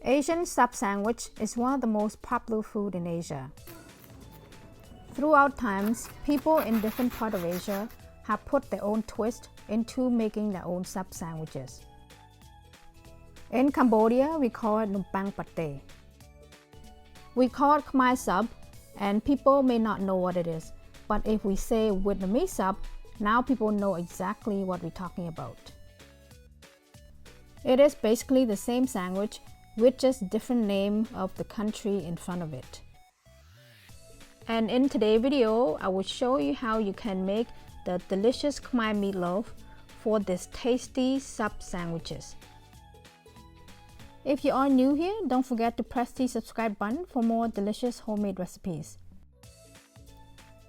Asian sub sandwich is one of the most popular food in Asia. Throughout times, people in different parts of Asia have put their own twist into making their own sub sandwiches. In Cambodia, we call it num pang pate. We call it Khmer sub, and people may not know what it is, but if we say Vietnamese sub, now people know exactly what we're talking about. It is basically the same sandwich with just different name of the country in front of it. And in today's video, I will show you how you can make the delicious Khmer meatloaf for this tasty sub sandwiches. If you are new here, don't forget to press the subscribe button for more delicious homemade recipes.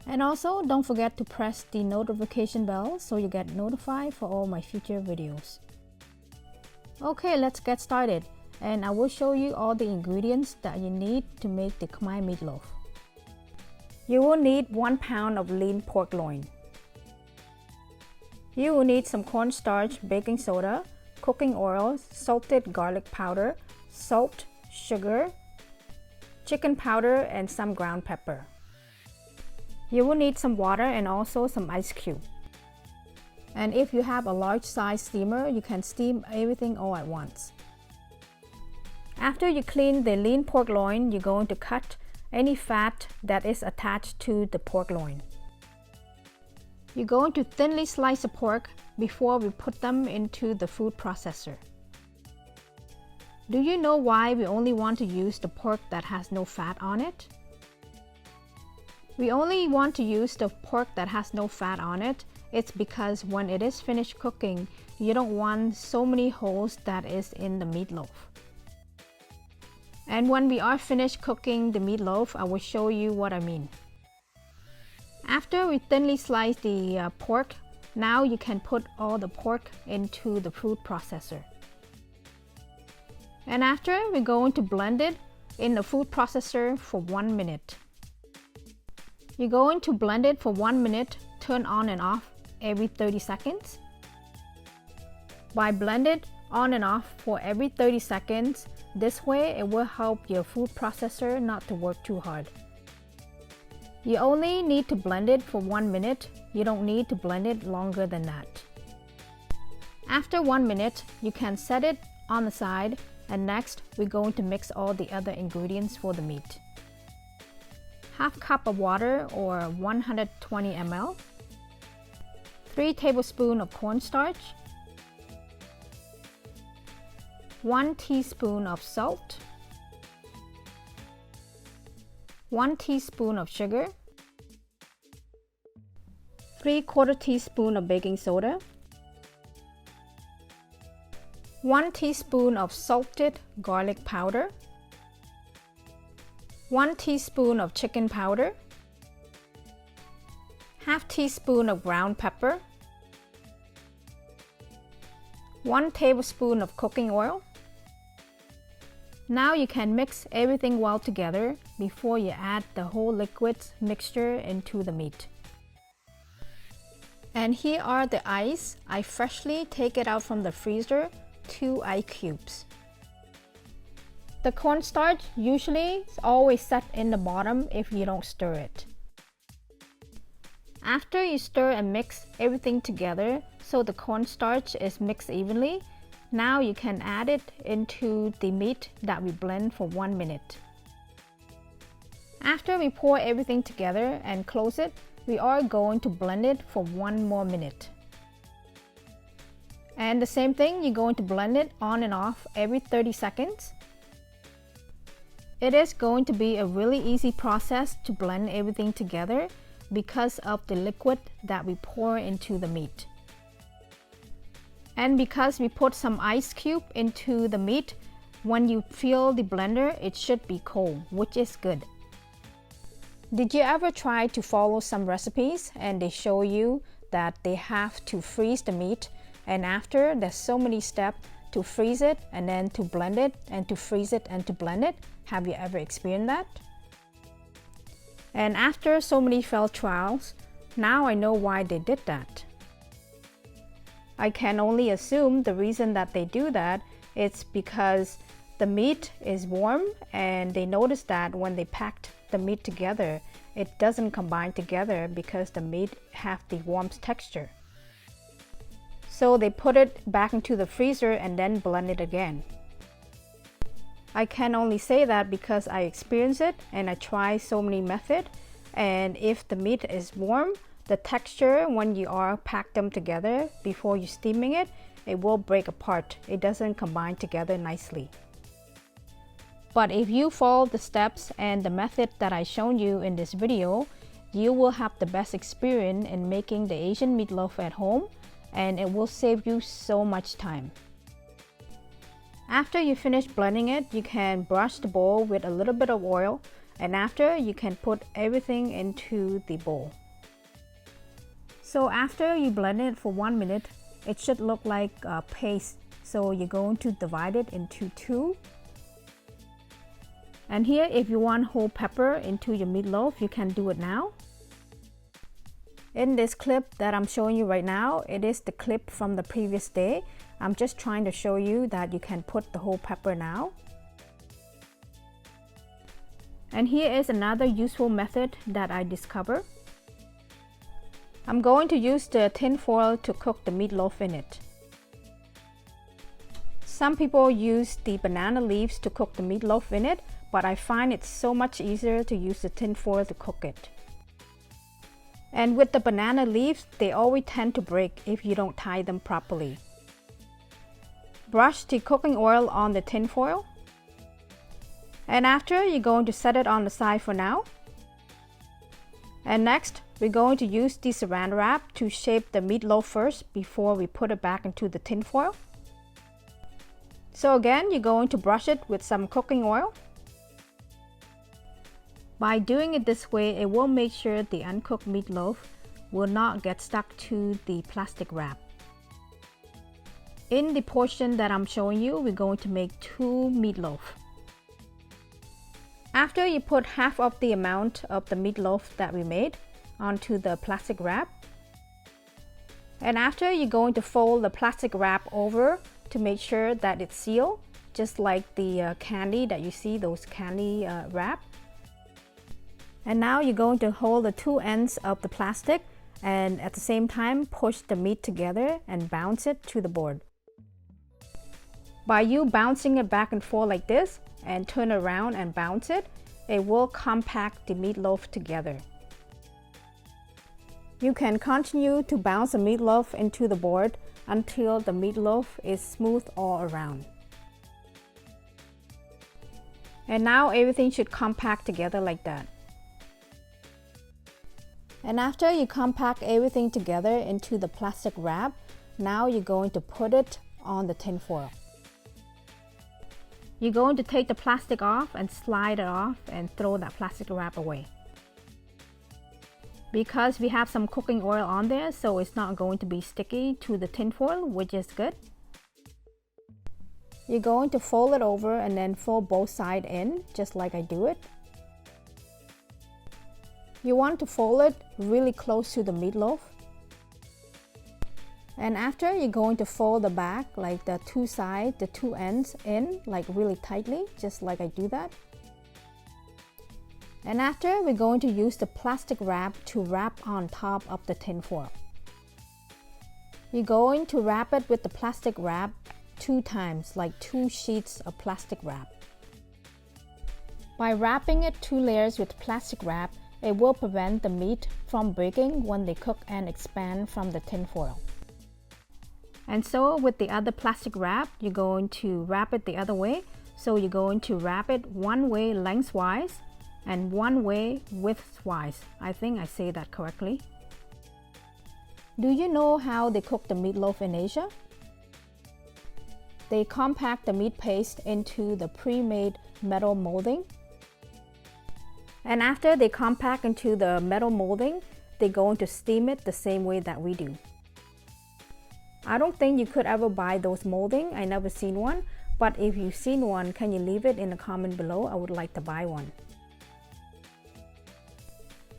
And also, don't forget to press the notification bell so you get notified for all my future videos. Okay, let's get started, and I will show you all the ingredients that you need to make the Khmer meatloaf. You will need 1 pound of lean pork loin. You will need some cornstarch, baking soda, cooking oil, salted garlic powder, salt, sugar, chicken powder, and some ground pepper. You will need some water and also some ice cube. And if you have a large size steamer, you can steam everything all at once. After you clean the lean pork loin, you're going to cut any fat that is attached to the pork loin. You're going to thinly slice the pork before we put them into the food processor. Do you know why we only want to use the pork that has no fat on it? We only want to use the pork that has no fat on it. It's because when it is finished cooking, you don't want so many holes that is in the meatloaf. And when we are finished cooking the meatloaf, I will show you what I mean. After we thinly slice the pork, now you can put all the pork into the food processor. And after, we're going to blend it in the food processor for 1 minute. You're going to blend it for 1 minute, turn on and off every 30 seconds. By blend it on and off for every 30 seconds, this way it will help your food processor not to work too hard. You only need to blend it for 1 minute. You don't need to blend it longer than that. After 1 minute, you can set it on the side, and next we're going to mix all the other ingredients for the meat. Half cup of water or 120 ml, 3 tablespoons of cornstarch, 1 teaspoon of salt, 1 teaspoon of sugar, 3/4 teaspoon of baking soda, 1 teaspoon of salted garlic powder, 1 teaspoon of chicken powder, half teaspoon of ground pepper, 1 tablespoon of cooking oil. Now you can mix everything well together before you add the whole liquid mixture into the meat. And here are the ice. I freshly take it out from the freezer, 2 ice cubes. The cornstarch usually is always set in the bottom if you don't stir it. After you stir and mix everything together so the cornstarch is mixed evenly, now you can add it into the meat that we blend for 1 minute. After we pour everything together and close it, we are going to blend it for 1 more minute. And the same thing, you're going to blend it on and off every 30 seconds. It is going to be a really easy process to blend everything together because of the liquid that we pour into the meat. And because we put some ice cube into the meat, when you fill the blender, it should be cold, which is good. Did you ever try to follow some recipes and they show you that they have to freeze the meat, and after there's so many steps to freeze it and then to blend it and to freeze it and to blend it? Have you ever experienced that? And after so many failed trials, now I know why they did that. I can only assume the reason that they do that is because the meat is warm, and they noticed that when they packed the meat together, it doesn't combine together because the meat have the warm texture. So they put it back into the freezer and then blend it again. I can only say that because I experienced it and I tried so many methods, and if the meat is warm, the texture when you are pack them together before you steaming it, it will break apart. It doesn't combine together nicely. But if you follow the steps and the method that I shown you in this video, you will have the best experience in making the Asian meatloaf at home, and it will save you so much time. After you finish blending it, you can brush the bowl with a little bit of oil, and after you can put everything into the bowl. So after you blend it for 1 minute, it should look like a paste. So you're going to divide it into two. And here, if you want whole pepper into your meatloaf, you can do it now. In this clip that I'm showing you right now, it is the clip from the previous day. I'm just trying to show you that you can put the whole pepper now. And here is another useful method that I discovered. I'm going to use the tin foil to cook the meatloaf in it. Some people use the banana leaves to cook the meatloaf in it, but I find it so much easier to use the tin foil to cook it. And with the banana leaves, they always tend to break if you don't tie them properly. Brush the cooking oil on the tin foil. And after, you're going to set it on the side for now. And next, we're going to use the saran wrap to shape the meatloaf first before we put it back into the tin foil. So again, you're going to brush it with some cooking oil. By doing it this way, it will make sure the uncooked meatloaf will not get stuck to the plastic wrap. In the portion that I'm showing you, we're going to make 2 meatloaf. After you put half of the amount of the meatloaf that we made onto the plastic wrap, and after you're going to fold the plastic wrap over to make sure that it's sealed, just like the candy that you see, those candy wrap. And now you're going to hold the 2 ends of the plastic and at the same time push the meat together and bounce it to the board. By you bouncing it back and forth like this and turn around and bounce it, it will compact the meatloaf together. You can continue to bounce the meatloaf into the board until the meatloaf is smooth all around. And now everything should compact together like that. And after you compact everything together into the plastic wrap, now you're going to put it on the tin foil. You're going to take the plastic off and slide it off and throw that plastic wrap away. Because we have some cooking oil on there, so it's not going to be sticky to the tin foil, which is good. You're going to fold it over and then fold both sides in, just like I do it. You want to fold it really close to the meatloaf. And after, you're going to fold the back, like the 2 sides, the 2 ends in, like really tightly, just like I do that. And after, we're going to use the plastic wrap to wrap on top of the tin foil. You're going to wrap it with the plastic wrap 2 times, like 2 sheets of plastic wrap. By wrapping it 2 layers with plastic wrap, it will prevent the meat from breaking when they cook and expand from the tin foil. And so with the other plastic wrap, you're going to wrap it the other way. So you're going to wrap it 1 way lengthwise and 1 way widthwise. I think I say that correctly. Do you know how they cook the meatloaf in Asia? They compact the meat paste into the pre-made metal molding. And after they compact into the metal molding, they're going to steam it the same way that we do. I don't think you could ever buy those molding. I never seen one, but if you've seen one, can you leave it in the comment below? I would like to buy one.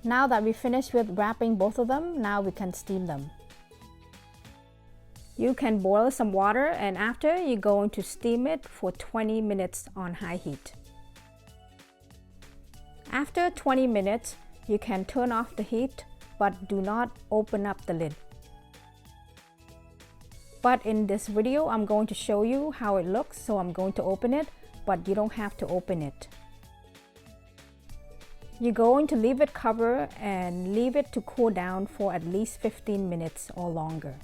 Now that we finished with wrapping both of them, now we can steam them. You can boil some water, and after you're going to steam it for 20 minutes on high heat. After 20 minutes, you can turn off the heat, but do not open up the lid. But in this video, I'm going to show you how it looks, so I'm going to open it, but you don't have to open it. You're going to leave it covered and leave it to cool down for at least 15 minutes or longer.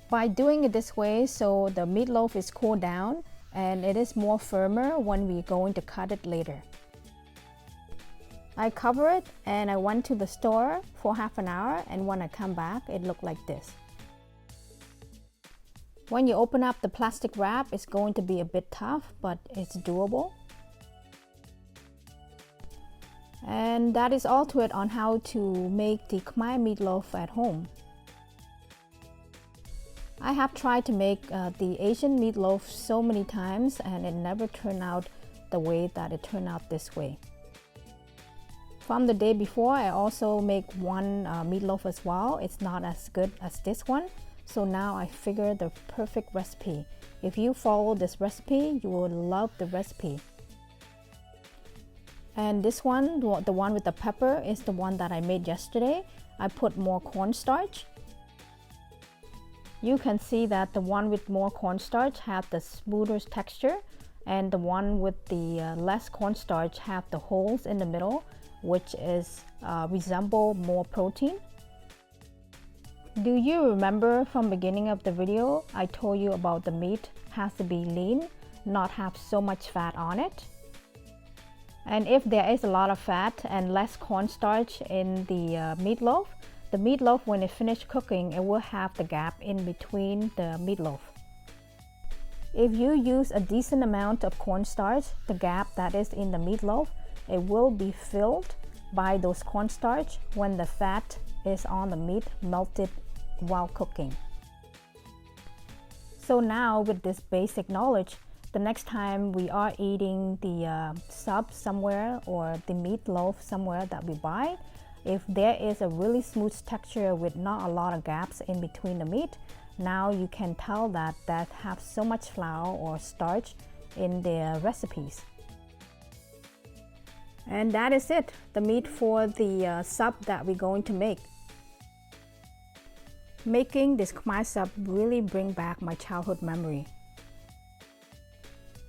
By doing it this way, so the meatloaf is cooled down and it is more firmer when we're going to cut it later. I cover it and I went to the store for half an hour, and when I come back, it looked like this. When you open up the plastic wrap, it's going to be a bit tough, but it's doable. And that is all to it on how to make the Khmer meatloaf at home. I have tried to make the Asian meatloaf so many times, and it never turned out the way that it turned out this way. From the day before, I also make one meatloaf as well. It's not as good as this one. So now I figured the perfect recipe. If you follow this recipe, you will love the recipe. And this one, the one with the pepper, is the one that I made yesterday. I put more cornstarch. You can see that the one with more cornstarch had the smoother texture, and the one with the less cornstarch have the holes in the middle, which is resemble more protein. Do you remember from the beginning of the video, I told you about the meat has to be lean, not have so much fat on it? And if there is a lot of fat and less cornstarch in the meatloaf, when it finishes cooking, it will have the gap in between the meatloaf. If you use a decent amount of cornstarch, the gap that is in the meatloaf, it will be filled by those cornstarch when the fat is on the meat melted while cooking. So now with this basic knowledge, the next time we are eating the sub somewhere or the meatloaf somewhere that we buy, if there is a really smooth texture with not a lot of gaps in between the meat, now you can tell that have so much flour or starch in their recipes. And that is it, the meat for the sub that we're going to make. Making this Khmer sub really bring back my childhood memory.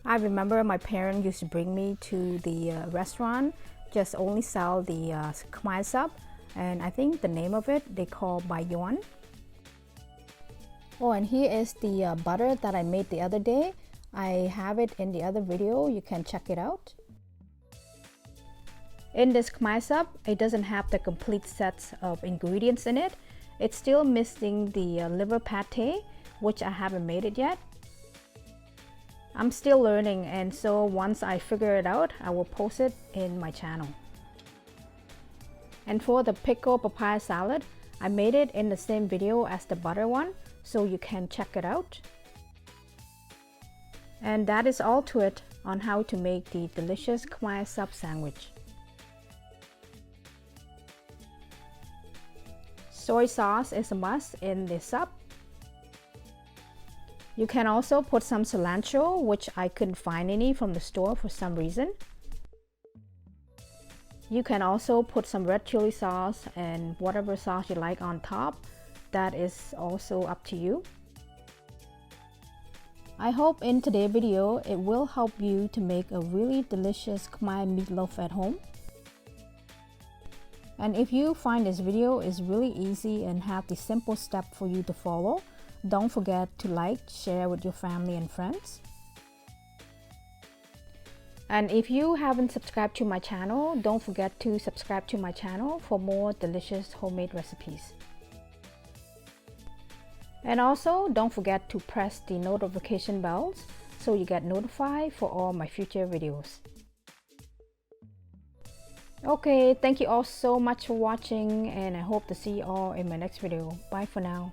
I remember my parents used to bring me to the restaurant, just only sell the Khmer sub, and I think the name of it they call Banh. Oh, and here is the butter that I made the other day. I have it in the other video, you can check it out. In this Khmer sub, it doesn't have the complete sets of ingredients in it. It's still missing the liver pate, which I haven't made it yet. I'm still learning, and so once I figure it out, I will post it in my channel. And for the pickled papaya salad, I made it in the same video as the butter one, so you can check it out. And that is all to it on how to make the delicious Khmer sub sandwich. Soy sauce is a must in the sub. You can also put some cilantro, which I couldn't find any from the store for some reason. You can also put some red chili sauce and whatever sauce you like on top. That is also up to you. I hope in today's video it will help you to make a really delicious Khmer meatloaf at home. And if you find this video is really easy and have the simple step for you to follow, don't forget to like, share with your family and friends. And if you haven't subscribed to my channel, don't forget to subscribe to my channel for more delicious homemade recipes. And also don't forget to press the notification bells so you get notified for all my future videos. Okay, thank you all so much for watching, and I hope to see you all in my next video. Bye for now.